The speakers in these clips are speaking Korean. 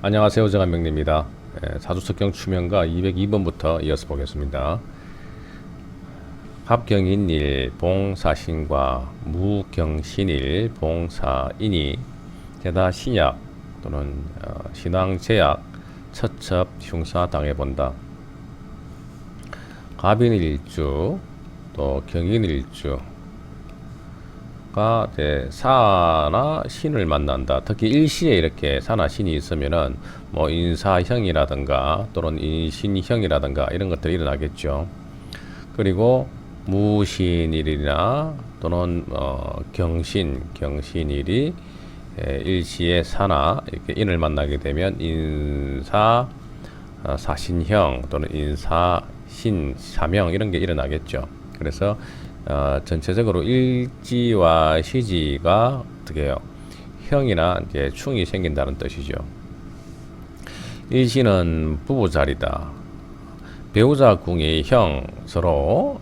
안녕하세요. 정한명리입니다. 사주석경 추명가 202번부터 이어서 보겠습니다. 합경인일 봉사신과 무경신일 봉사인이 게다 신약 또는 신왕제약 처첩 흉사 당해본다. 갑인일주 또 경인일주 사나 신을 만난다. 특히 일시에 이렇게 사나 신이 있으면은 뭐 인사형이라든가 또는 인신형이라든가 이런 것들이 일어나겠죠. 그리고 무신일이나 또는 경신일이 일시에 사나 이렇게 인을 만나게 되면 인사 사신형 또는 인사신 사명 이런 게 일어나겠죠. 그래서 전체적으로 일지와 시지가 어떻게 해요? 형이나 이제 충이 생긴다는 뜻이죠. 일시는 부부 자리다. 배우자 궁이 서로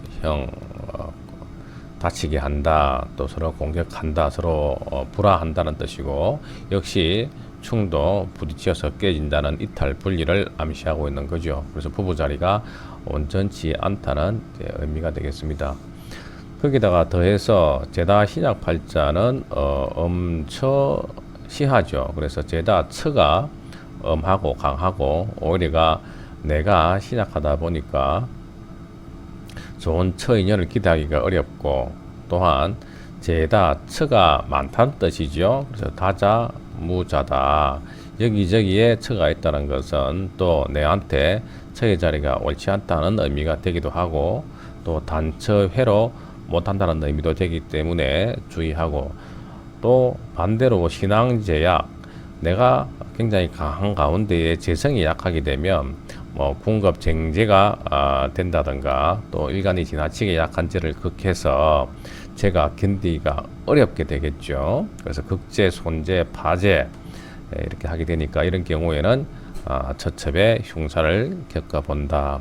다치게 한다. 또 서로 공격한다. 서로 불화한다는 뜻이고, 역시 충도 부딪혀서 깨진다는 이탈 분리를 암시하고 있는 거죠. 그래서 부부 자리가 온전치 않다는 의미가 되겠습니다. 거기다가 더해서 제다 신약 팔자는 엄처시하죠. 그래서 제다 처가 엄하고 강하고 오히려가 내가 신약하다 보니까 좋은 처인연을 기대하기가 어렵고, 또한 제다 처가 많다는 뜻이죠. 그래서 다자 무자다. 여기저기에 처가 있다는 것은 또 내한테 처의 자리가 옳지 않다는 의미가 되기도 하고, 또 단처회로 못한다는 의미도 되기 때문에 주의하고, 또 반대로 신앙제약, 내가 굉장히 강한 가운데에 재성이 약하게 되면 뭐 궁겁쟁제가 된다든가, 또 일간이 지나치게 약한 죄를 극해서 제가 견디기가 어렵게 되겠죠. 그래서 극제, 손제, 파제 이렇게 하게 되니까 이런 경우에는 처첩의 흉사를 겪어본다.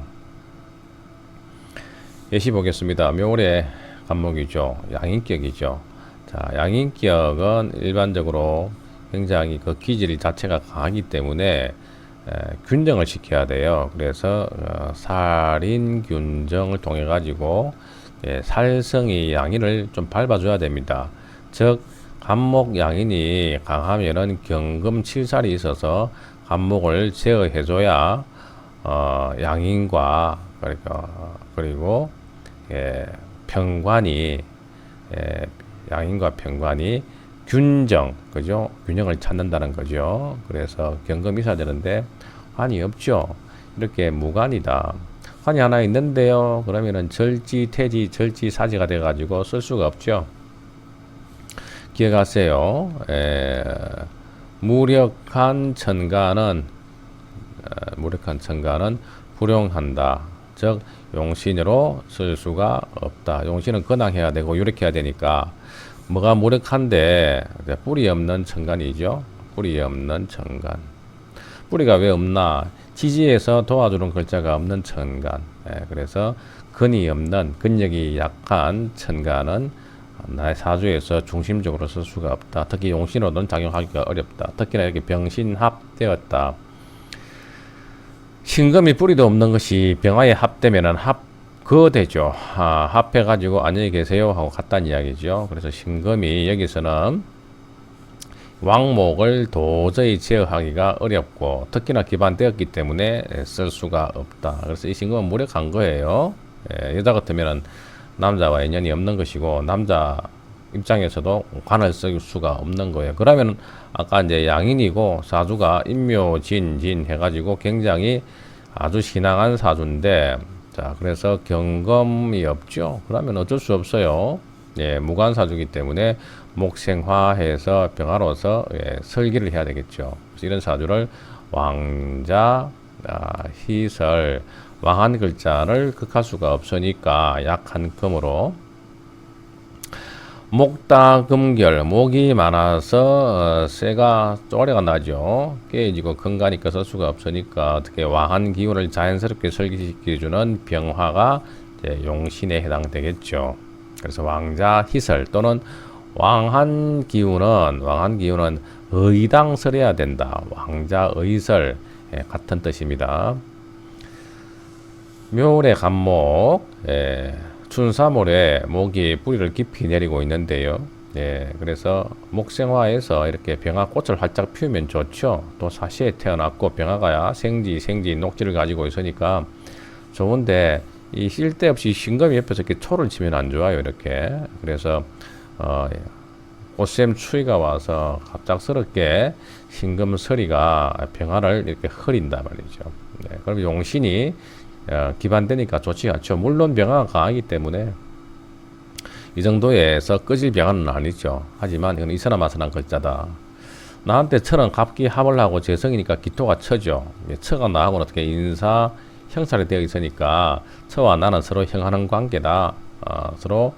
예시 보겠습니다. 묘월의 간목이죠. 양인격이죠. 자, 양인격은 일반적으로 굉장히 그 기질 자체가 강하기 때문에 균정을 시켜야 돼요. 그래서 살인균정을 통해 가지고 살성이 양인을 좀 밟아줘야 됩니다. 즉 간목 양인이 강하면은 경금칠살이 있어서 간목을 제어해줘야 양인과 그리고 평관이 양인과 평관이 균정, 그죠? 균형을 찾는다는 거죠. 그래서 경금이 있어야 되는데 관이 없죠. 이렇게 무관이다. 관이 하나 있는데요. 그러면은 절지, 태지, 절지, 사지가 돼가지고 쓸 수가 없죠. 기억하세요. 무력한 천간은 불용한다. 즉 용신으로 쓸 수가 없다. 용신은 근황해야 되고 유력해야 되니까 뭐가 무력한데 뿌리 없는 천간이죠. 뿌리 없는 천간. 뿌리가 왜 없나? 지지에서 도와주는 글자가 없는 천간. 그래서 근이 없는, 근력이 약한 천간은 나의 사주에서 중심적으로 쓸 수가 없다. 특히 용신으로는 작용하기가 어렵다. 특히나 이렇게 병신합되었다. 신금이 뿌리도 없는 것이 병화에 합되면은 되죠. 합해가지고 안녕히 계세요 하고 갔다는 이야기죠. 그래서 신금이 여기서는 왕목을 도저히 제어하기가 어렵고, 특히나 기반되었기 때문에 쓸 수가 없다. 그래서 이 신금은 무력한 거예요. 여자 같으면 남자와 인연이 없는 것이고, 남자 입장에서도 관을 쓸 수가 없는 거예요. 그러면 아까 이제 양인이고 사주가 인묘진진 해가지고 굉장히 아주 신앙한 사주인데, 자, 그래서 경금이 없죠. 그러면 어쩔 수 없어요. 무관사주기 때문에 목생화해서 병화로서 설기를 해야 되겠죠. 그래서 이런 사주를 왕자, 희설, 왕한 글자를 극할 수가 없으니까 약한 금으로, 목다금결, 목이 많아서 쇠가 쪼래가 나죠. 깨지고 건강이니까 쓸 수가 없으니까 어떻게 왕한 기운을 자연스럽게 설기시켜주는 병화가 용신에 해당되겠죠. 그래서 왕자 희설 또는 왕한 기운은 의당설해야 된다. 왕자 의설 같은 뜻입니다. 묘월의 간목, 춘사몰에 목이 뿌리를 깊이 내리고 있는데요. 그래서 목생화에서 이렇게 병화꽃을 활짝 피우면 좋죠. 또 사시에 태어났고 병화가 생지 녹지를 가지고 있으니까 좋은데 이 쓸데없이 신금이 옆에서 이렇게 초를 치면 안 좋아요. 이렇게. 그래서 꽃샘 추위가 와서 갑작스럽게 신금서리가 병화를 이렇게 흐린다 말이죠. 그럼 용신이 기반되니까 좋지 않죠. 물론 병화가 강하기 때문에 이 정도에서 꺼질 병화는 아니죠. 하지만 이건 이서나마서난 글자다. 나한테 처럼 갑기 합을 하고 재성이니까 기토가 처죠. 처가 나하고는 어떻게 인사 형살이 되어 있으니까 처와 나는 서로 형하는 관계다. 서로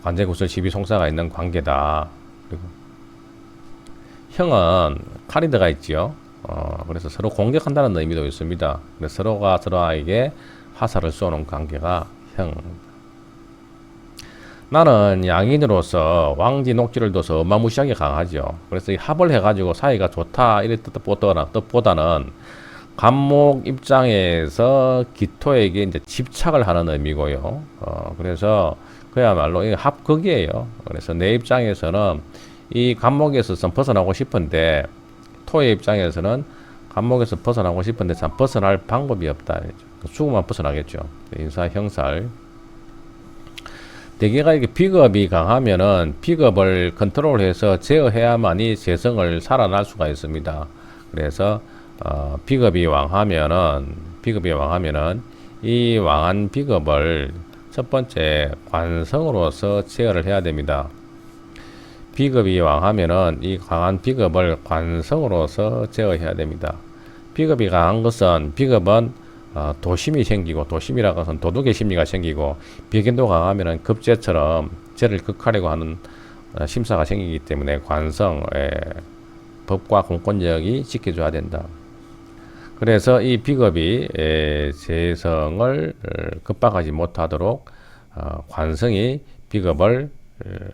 관제구설 시비송사가 있는 관계다. 그리고 형은 칼이 들어가 있지요. 그래서 서로 공격한다는 의미도 있습니다. 그래서 서로가 서로에게 화살을 쏘는 관계가 형. 나는 양인으로서 왕지 녹지를 둬서 어마무시하게 강하죠. 그래서 이 합을 해가지고 사이가 좋다 이런 뜻보다는 간목 입장에서 기토에게 이제 집착을 하는 의미고요. 그래서 그야말로 이 합극이에요. 그래서 내 입장에서는 이 간목에서 벗어나고 싶은데 토의 입장에서는 간목에서 벗어나고 싶은데 참 벗어날 방법이 없다. 죽으면 벗어나겠죠. 인사 형살. 대개가 이렇게 비겁이 강하면은 비겁을 컨트롤해서 제어해야만이 재성을 살아날 수가 있습니다. 그래서 비겁이 왕하면은 이 왕한 비겁을 첫 번째 관성으로서 제어를 해야 됩니다. 비겁이 왕하면은 이 강한 비겁을 관성으로서 제어해야 됩니다. 비겁이 강한 것은 비겁은 도심이 생기고 도심이라고 해서 도둑의 심리가 생기고 비견도 강하면은 급제처럼 죄를 극하려고 하는 심사가 생기기 때문에 관성, 법과 공권력이 지켜줘야 된다. 그래서 이 비겁이 재성을 급박하지 못하도록 관성이 비겁을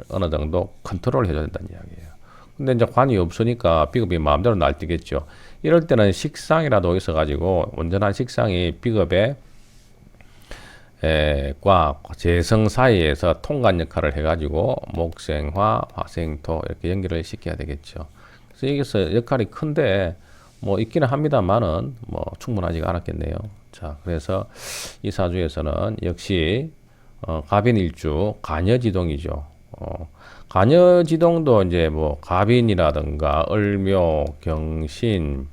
어느 정도 컨트롤 해줘야 된다는 이야기예요. 근데 이제 관이 없으니까 비겁이 마음대로 날뛰겠죠. 이럴 때는 식상이라도 있어가지고 온전한 식상이 비겁의 과 재성 사이에서 통관 역할을 해가지고 목생화, 화생토 이렇게 연결을 시켜야 되겠죠. 그래서 여기서 역할이 큰데 뭐 있기는 합니다만은 뭐 충분하지가 않았겠네요. 자, 그래서 이 사주에서는 역시 갑인일주 간여지동이죠. 간여지동도 이제 뭐 갑인이라든가 을묘, 경신,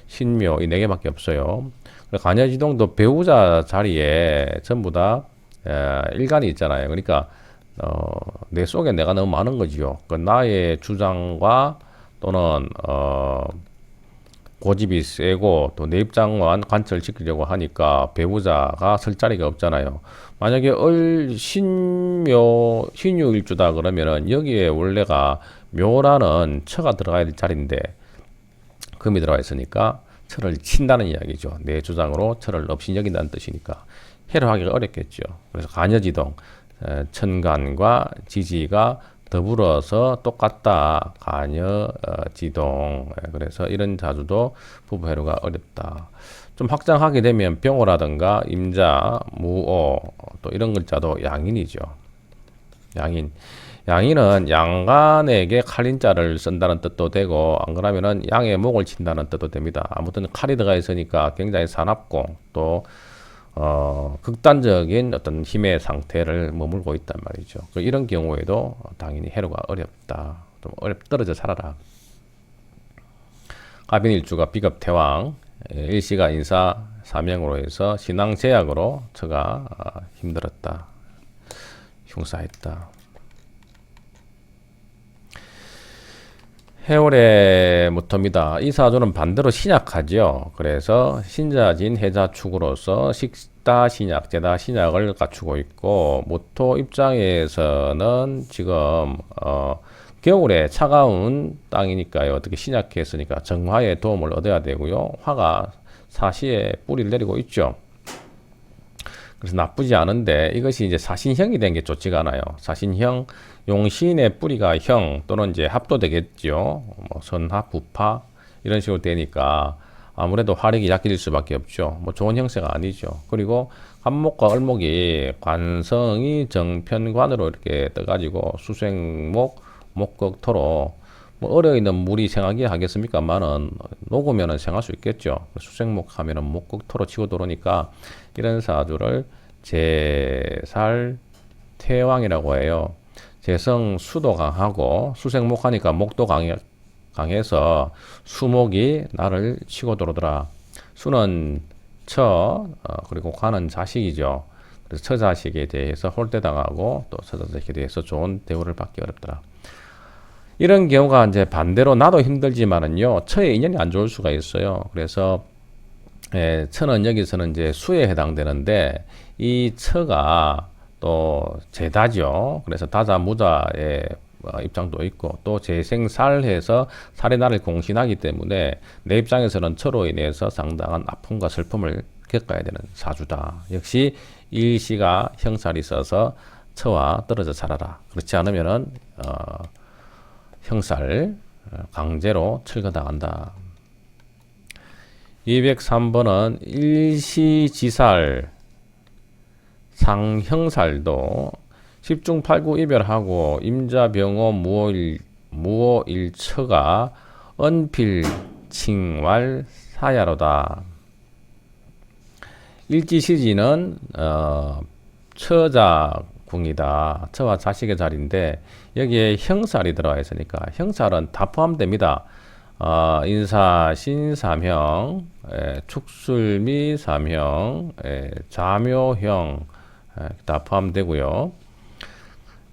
신묘 이 4개밖에 없어요. 간여지동도 배우자 자리에 전부 다 일간이 있잖아요. 그러니까 내 속에 내가 너무 많은 거지요. 그 나의 주장과 또는 고집이 세고 또 내 입장만 관철시키려고 하니까 배우자가 설 자리가 없잖아요. 만약에 신유일주다 그러면은 여기에 원래가 묘라는 처가 들어가야 될 자리인데 금이 들어가 있으니까 처를 친다는 이야기죠. 내 주장으로 처를 없이 여긴다는 뜻이니까 해로하기가 어렵겠죠. 그래서 간여지동, 천간과 지지가 더불어서 똑같다. 간여지동. 그래서 이런 자주도 부부 해로가 어렵다. 좀 확장하게 되면 병호라든가 임자, 무오 또 이런 글자도 양인이죠. 양인은 양간에게 칼인자를 쓴다는 뜻도 되고 안 그러면은 양의 목을 친다는 뜻도 됩니다. 아무튼 칼이 들어가 있으니까 굉장히 사납고 또 극단적인 어떤 힘의 상태를 머물고 있단 말이죠. 이런 경우에도 당연히 해로가 어렵다. 좀 떨어져 살아라. 갑인일주가 비겁태왕, 일시가 인사 사명으로 해서 신앙제약으로 처가 힘들었다. 흉사했다. 해월의 무토입니다. 이 사주는 반대로 신약하죠. 그래서 신자진 해자축으로서 식다 신약, 제다 신약을 갖추고 있고 무토 입장에서는 지금 겨울에 차가운 땅이니까요. 어떻게 신약했으니까 정화의 도움을 얻어야 되고요. 화가 사시에 뿌리를 내리고 있죠. 그래서 나쁘지 않은데 이것이 이제 사신형이 된 게 좋지가 않아요. 사신형 용신의 뿌리가 형 또는 이제 합도 되겠죠. 뭐 선합, 부파 이런 식으로 되니까 아무래도 화력이 약해질 수밖에 없죠. 뭐 좋은 형세가 아니죠. 그리고 간목과 을목이 관성이 정편관으로 이렇게 떠가지고 수생목, 목극토로 뭐 얼어 있는 물이 생하게 하겠습니까만은 녹으면은 생할 수 있겠죠. 수생목 하면은 목극토로 치고 들어오니까 이런 사주를 제살 태왕이라고 해요. 재성 수도 강하고 수생목 하니까 목도 강해서 수목이 나를 치고 들어오더라. 수는 그리고 관은 자식이죠. 그래서 처자식에 대해서 홀대당하고 또 처자식에 대해서 좋은 대우를 받기 어렵더라. 이런 경우가 이제 반대로 나도 힘들지만은요, 처의 인연이 안 좋을 수가 있어요. 그래서 처는 여기서는 이제 수에 해당되는데 이 처가 또 제다죠. 그래서 다자무자의 입장도 있고 또 재생살해서 살의 날을 공신하기 때문에 내 입장에서는 처로 인해서 상당한 아픔과 슬픔을 겪어야 되는 사주다. 역시 일시가 형살이 있어서 처와 떨어져 살아라. 그렇지 않으면은 형살 강제로 철거당한다. 203번은 일시지살 상형살도 10중 8구 이별하고 임자병호 무오일처가 언필칭왈 사야로다. 일지시지는 처자궁이다. 처와 자식의 자리인데 여기에 형살이 들어가 있으니까 형살은 다 포함됩니다. 인사신삼형, 축술미삼형, 자묘형 다 포함되고요.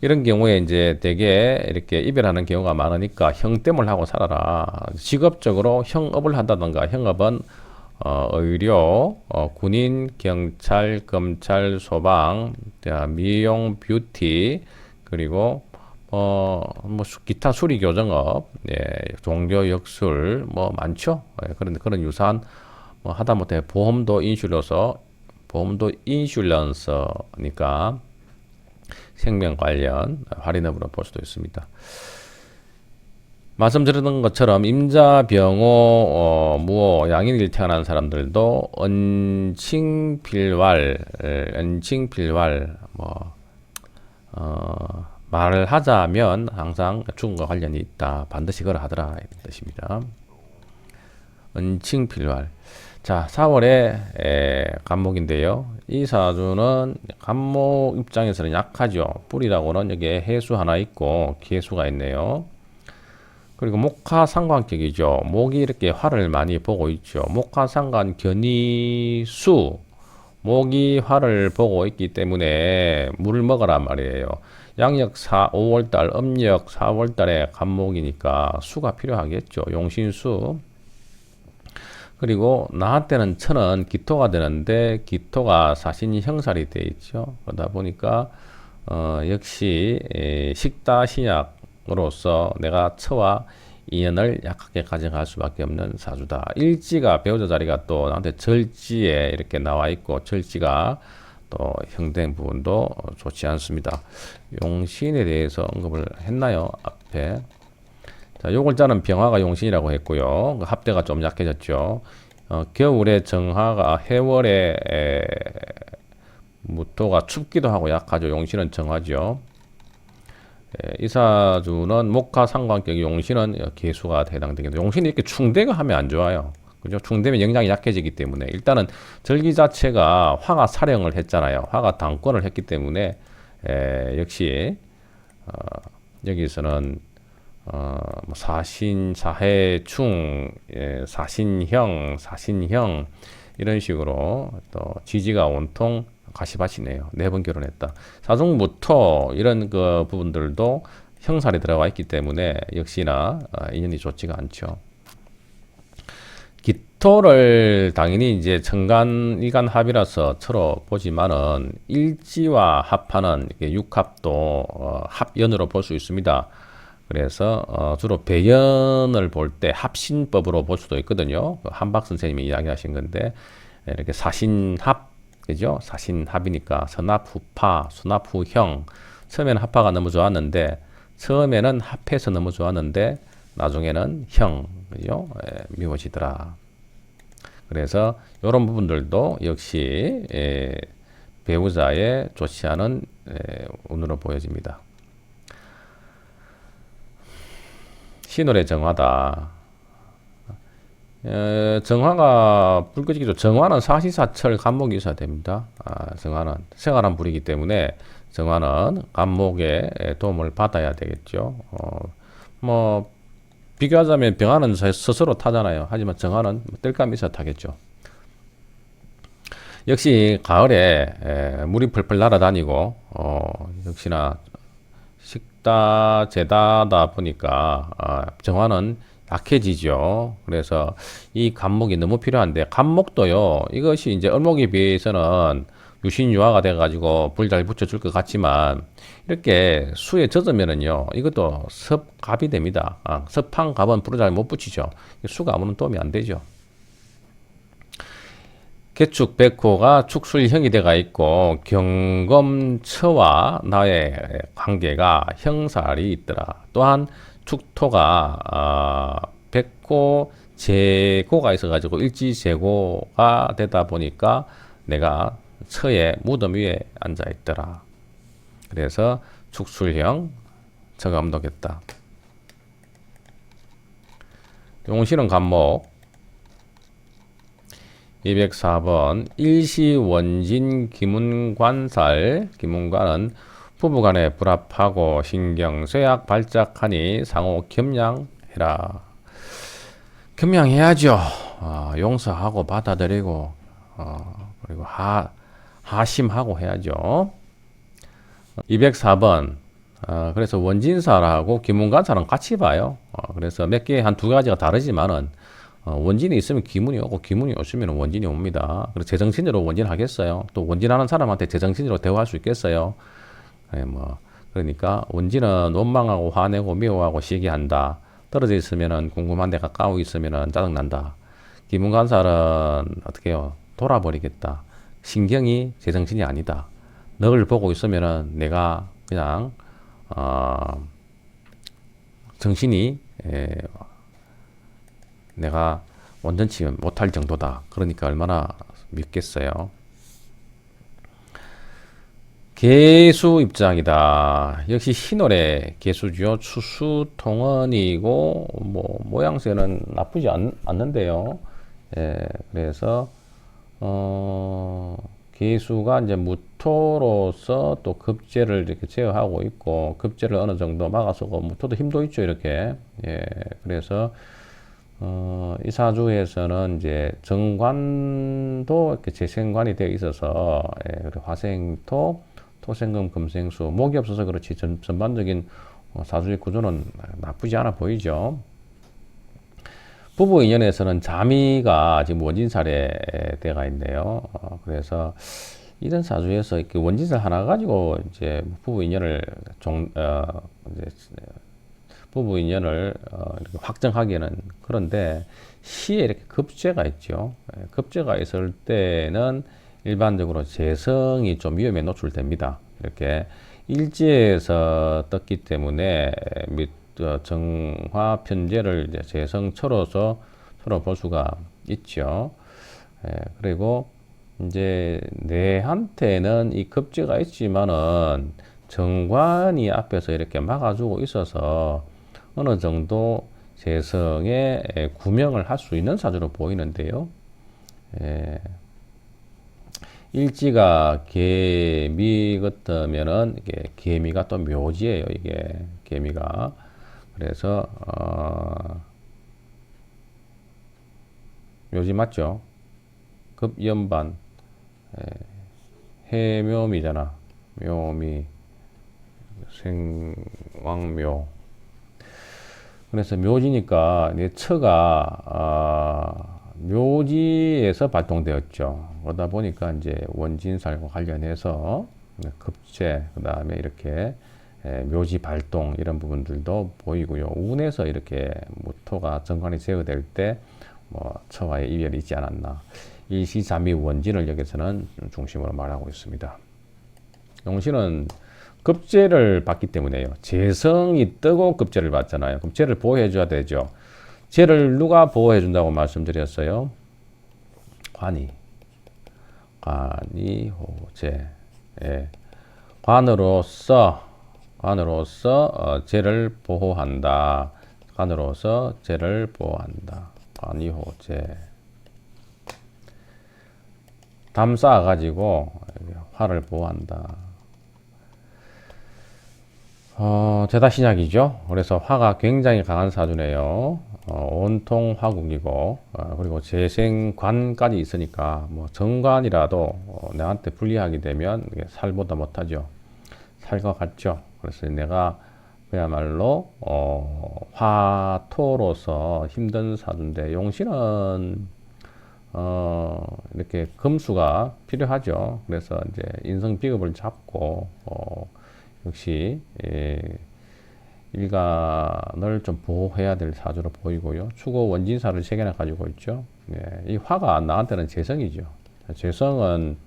이런 경우에 이제 대개 이렇게 이별하는 경우가 많으니까 형땜을 하고 살아라. 직업적으로 형업을 한다던가 형업은 의료, 군인, 경찰, 검찰, 소방, 미용, 뷰티 그리고 뭐 기타 수리 교정업, 종교 역술 뭐 많죠. 그런 유사한 뭐 하다못해 보험도 인슐런서니까 생명 관련 할인업으로 볼 수도 있습니다. 말씀드렸던 것처럼 임자병호, 무호, 양인일 태어난 사람들도 언칭필왈 말을 하자면 항상 죽음과 관련이 있다. 반드시 그러 하더라. 이런 뜻입니다. 언칭필왈. 자, 4월에 간목인데요. 이 사주는 간목 입장에서는 약하죠. 뿌리라고는 여기에 해수 하나 있고 기해수가 있네요. 그리고 목화상관격이죠. 목이 이렇게 화를 많이 보고 있죠. 목화상관 견이수. 목이 화를 보고 있기 때문에 물을 먹으란 말이에요. 양력 5월달, 음력 4월달에 간목이니까 수가 필요하겠죠. 용신수. 그리고 나한테는 처는 기토가 되는데 기토가 사신이 형살이 돼 있죠. 그러다 보니까 역시 식다신약으로서 내가 처와 인연을 약하게 가져갈 수밖에 없는 사주다. 일지가 배우자 자리가 또 나한테 절지에 이렇게 나와 있고 절지가 또 형된 부분도 좋지 않습니다. 용신에 대해서 언급을 했나요? 앞에. 자, 요글자는 병화가 용신이라고 했고요. 합대가 좀 약해졌죠. 겨울에 정화가 해월에 무토가 춥기도 하고 약하죠. 용신은 정화죠. 이 사주는 목화 상관격이 용신은 개수가 해당되겠는데 용신이 이렇게 충대가 하면 안 좋아요. 그죠? 충대면 영향이 약해지기 때문에 일단은 절기 자체가 화가 사령을 했잖아요. 화가 당권을 했기 때문에 역시 여기서는 사신, 사해, 충, 사신형 이런 식으로 또 지지가 온통 가시밭이네요. 4번 결혼했다. 사중무토 이런 그 부분들도 형살이 들어가 있기 때문에 역시나 인연이 좋지가 않죠. 기토를 당연히 이제 천간 일간 합이라서 처로 보지만은 일지와 합하는 육합도 합연으로 볼 수 있습니다. 그래서 주로 배연을 볼 때 합신법으로 볼 수도 있거든요. 한박 선생님이 이야기하신 건데 이렇게 사신합 그죠? 사신합이니까 선합후파, 순합후형. 처음에는 합파가 너무 좋았는데, 처음에는 합해서 너무 좋았는데, 나중에는 형, 그죠? 미워지더라. 그래서 이런 부분들도 역시 배우자의 좋지 않은 운으로 보여집니다. 신월의 정화다. 정화가 불끄지기죠. 정화는 사시사철 간목이 있어야 됩니다. 정화는 생활한 불이기 때문에 정화는 간목의 도움을 받아야 되겠죠. 뭐 비교하자면 병화는 스스로 타잖아요. 하지만 정화는 뜰감이 있어 타겠죠. 역시 가을에 물이 펄펄 날아다니고 역시나 식다 제다다 보니까 정화는 약해지죠. 그래서 이 간목이 너무 필요한데 간목도요. 이것이 이제 을목에 비해서는 유신유화가 돼가지고 불 잘 붙여줄 것 같지만 이렇게 수에 젖으면은요. 이것도 섭갑이 됩니다. 섭한 갑은 불을 잘 못 붙이죠. 수가 아무런 도움이 안 되죠. 개축 백호가 축술형이 돼가 있고 경검처와 나의 관계가 형살이 있더라. 또한 축토가 백호 재고가 있어가지고 일지재고가 되다 보니까 내가 처의 무덤 위에 앉아 있더라. 그래서 축술형 처가 엄독했다. 용신은 간목 204번 일시원진 기문관살. 기문관은 부부간에 불합하고 신경 쇠약 발작하니 상호 겸양해라. 겸양해야죠. 용서하고 받아들이고 그리고 하심하고 해야죠. 204번 그래서 원진살하고 기문관살은 같이 봐요. 그래서 몇 개 한 두 가지가 다르지만은 원진이 있으면 기문이 오고 기문이 없으면 원진이 옵니다. 그래서 제정신으로 원진하겠어요. 또 원진하는 사람한테 제정신으로 대화할 수 있겠어요. 그러니까 원진은 원망하고 화내고 미워하고 시기한다. 떨어져 있으면은 궁금한데 가까워 있으면은 짜증난다. 기문관살은 어떻게 해요? 돌아버리겠다. 신경이 제정신이 아니다. 널 보고 있으면은 내가 그냥 정신이 내가 온전치 못할 정도다. 그러니까 얼마나 밉겠어요. 개수 입장이다. 역시 신월의 개수죠. 추수통언이고 뭐 모양새는 나쁘지 않는데요. 그래서 개수가 이제 무토로서 또 급제를 이렇게 제어하고 있고 급제를 어느 정도 막아서고 무토도 힘도 있죠. 이렇게 그래서 이 사주에서는 이제 정관도 이렇게 재생관이 되어 있어서 그리고 화생토, 토생금, 금생수, 목이 없어서 그렇지 전반적인 사주의 구조는 나쁘지 않아 보이죠. 부부 인연에서는 자미가 지금 원진살에 되가 있네요. 그래서 이런 사주에서 이렇게 원진살 하나 가지고 이제 부부 인연을 부부 인연을 이렇게 확정하기에는 그런데 시에 이렇게 급제가 있죠. 급제가 있을 때는 일반적으로 재성이 좀 위험에 노출됩니다. 이렇게 일지에서 떴기 때문에 정화 편제를 이제 재성처로서 서로 볼 수가 있죠. 그리고 이제 내한테는 이 급제가 있지만은 정관이 앞에서 이렇게 막아주고 있어서 어느 정도 재성의 구명을 할 수 있는 사주로 보이는데요. 일지가 개미 같으면은 이게 개미가 또 묘지예요. 이게 개미가 그래서 묘지 맞죠? 급연반 해묘미잖아. 묘미 생왕묘. 그래서 묘지니까 내 처가 묘지에서 발동되었죠. 그러다 보니까 이제 원진살과 관련해서 급제, 그 다음에 이렇게 묘지 발동 이런 부분들도 보이고요. 운에서 이렇게 무토가 정관이 제어될 때 뭐 처와의 이별이 있지 않았나. 일시자미 원진을 여기서는 중심으로 말하고 있습니다. 용신은 급제를 받기 때문에요. 재성이 뜨고 급제를 받잖아요. 그럼 제를 보호해 줘야 되죠. 제를 누가 보호해 준다고 말씀드렸어요? 관이 호재. 예. 관으로서 제를 보호한다. 관으로서 제를 보호한다. 관이 호재. 담 쌓아가지고 화를 보호한다. 제다 신약이죠. 그래서 화가 굉장히 강한 사주네요. 온통 화국이고, 그리고 재생관까지 있으니까, 뭐, 정관이라도 내한테 불리하게 되면 살보다 못하죠. 살과 같죠. 그래서 내가 그야말로, 화토로서 힘든 사주인데, 용신은, 이렇게 금수가 필요하죠. 그래서 이제 인성 비급을 잡고, 역시, 일간을 좀 보호해야 될 사주로 보이고요. 축오 원진사를 3개나 가지고 있죠. 예, 이 화가 나한테는 재성이죠. 재성은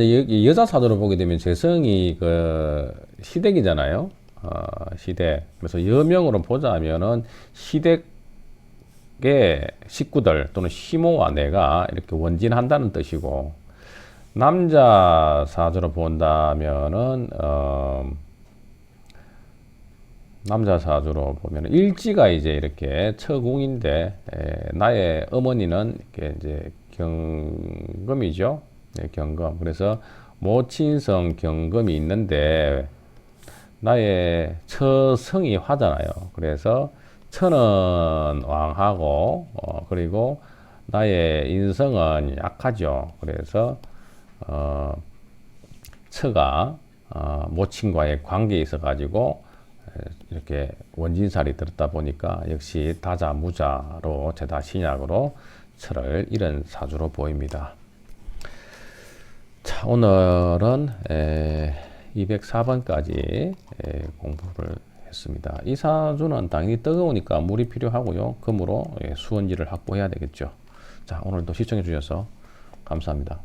이제 여자 사주로 보게 되면 재성이 그 시댁이잖아요. 시댁. 그래서 여명으로 보자면은 시댁 식구들 또는 시모와 내가 이렇게 원진한다는 뜻이고, 남자 사주로 본다면은 남자 사주로 보면 일지가 이제 이렇게 처궁인데, 나의 어머니는 이렇게 이제 경금이죠. 네, 경금. 그래서 모친성 경금이 있는데 나의 처성이 화잖아요. 그래서 처는 왕하고, 그리고 나의 인성은 약하죠. 그래서, 처가, 모친과의 관계에 있어가지고, 이렇게 원진살이 들었다 보니까 역시 다자무자로, 제다 신약으로 처를 잃은 사주로 보입니다. 자, 오늘은 204번까지 공부를 했습니다. 이 사주는 당연히 뜨거우니까 물이 필요하고요. 금으로 수원지를 확보해야 되겠죠. 자, 오늘도 시청해 주셔서 감사합니다.